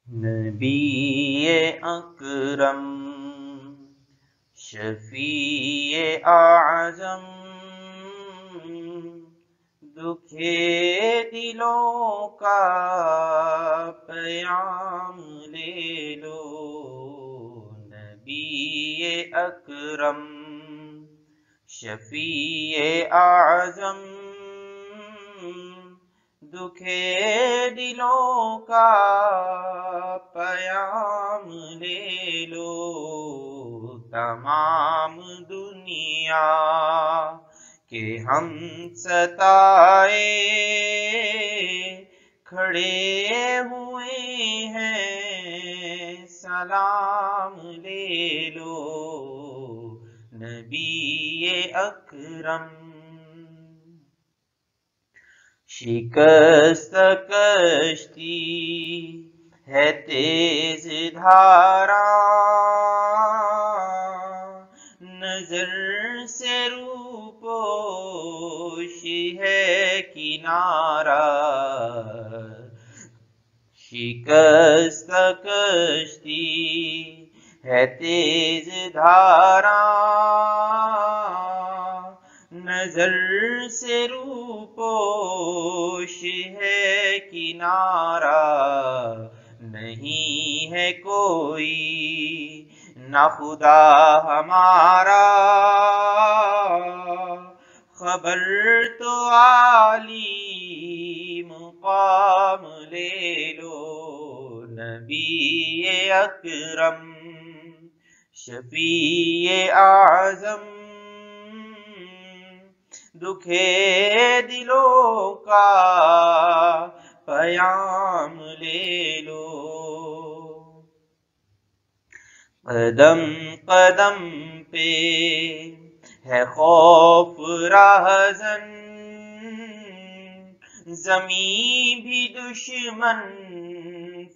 نبی اکرم شفیع اعظم دکھے دلوں کا پیام لے لو۔ نبی اکرم شفیع اعظم دکھے دلوں کا پیام لے لو۔ تمام دنیا کے ہم ستائے کھڑے ہوئے ہیں، سلام لے لو۔ نبی اکرم شکست کشتی ہے تیز دھارا، نظر سے روپوش ہے کنارہ۔ شکست کشتی ہے تیز دھارا، نظر سے روپوش ہے کنارہ۔ نہیں ہے کوئی نہ خدا ہمارا، خبر تو عالی مقام لے لو۔ نبی اکرم شفیع اعظم دکھے دلوں کا پیام لے لو۔ قدم قدم پہ ہے خوف رہزن، زمین بھی دشمن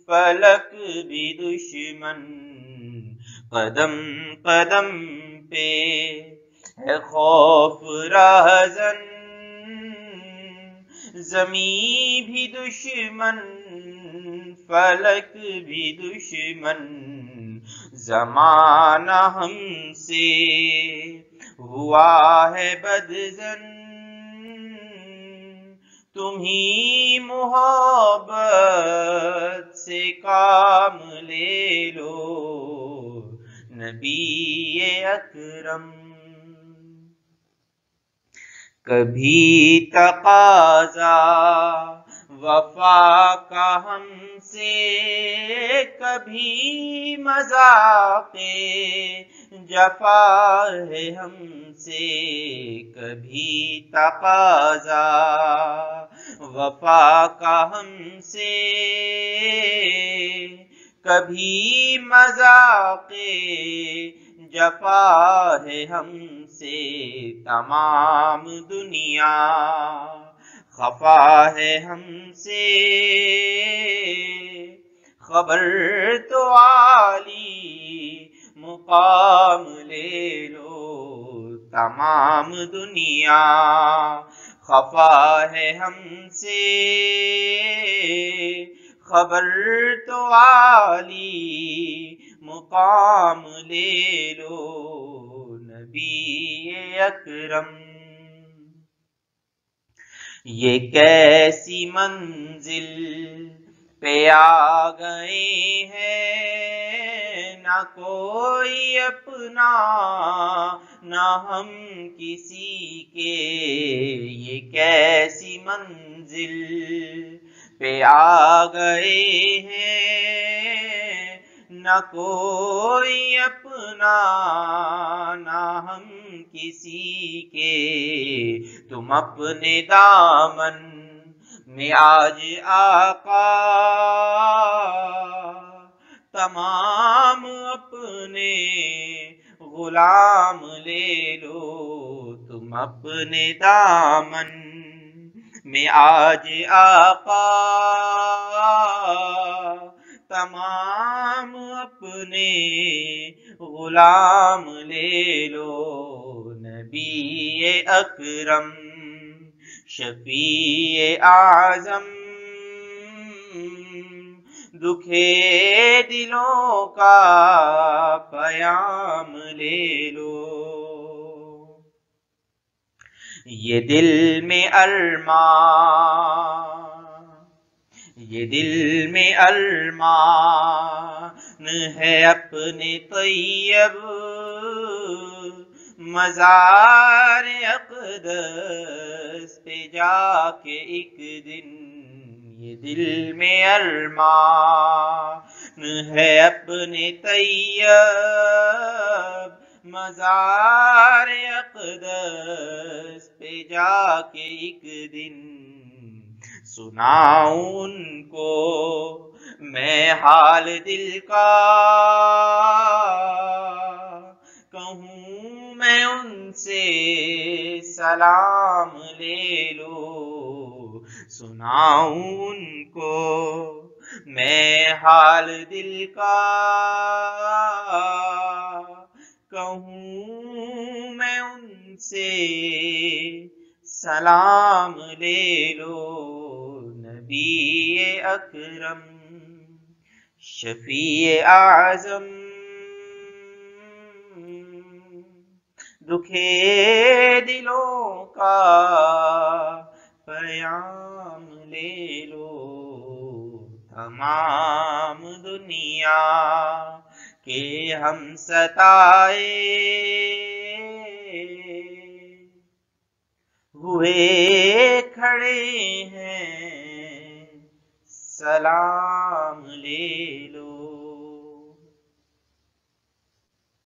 فلک بھی دشمن۔ قدم قدم پہ ہے خوف رہزن، زمین بھی دشمن فلک بھی دشمن۔ زمانہ ہم سے ہوا ہے بدظن، تمہیں محبت سے کام لے لو۔ نبی اکرم کبھی تقاضا وفا کا ہم سے، کبھی مذاق جفا ہے ہم سے۔ کبھی تقاضا وفا کا ہم سے، کبھی مذاق جفا ہے ہم سے۔ تمام دنیا خفا ہے ہم سے، خبر تو عالی مقام لے لو۔ تمام دنیا خفا ہے ہم سے، خبر تو عالی مقام لے لو۔ نبی اکرم یہ کیسی منزل پہ آ گئے ہیں، نہ کوئی اپنا نہ ہم کسی کے۔ یہ کیسی منزل پہ آ گئے ہیں، نہ کوئی اپنا نہ ہم کسی کے۔ تم اپنے دامن میں آج آقا تمام اپنے غلام لے لو۔ تم اپنے دامن میں آج آقا تمام اپنے غلام لے لو۔ نبی اکرم شفیع اعظم دکھے دلوں کا پیام لے لو، یہ دل میں ارمان ہے اپنے طیب مزار اقدس پہ جا کے ایک دن، یہ دل میں ارمان ہے اپنے طیب مزار اقدس پہ جا کے ایک دن، سناؤں ان کو میں حال دل کا، کہوں میں ان سے سلام لے لو، سناؤں ان کو میں حال دل کا، کہوں میں ان سے سلام لے لو، نبی اکرم شفیع اعظم دکھے دلوں کا پیام لے لو، تمام دنیا کے ہم ستائے ہوئے کھڑے ہیں، سلام لے لو۔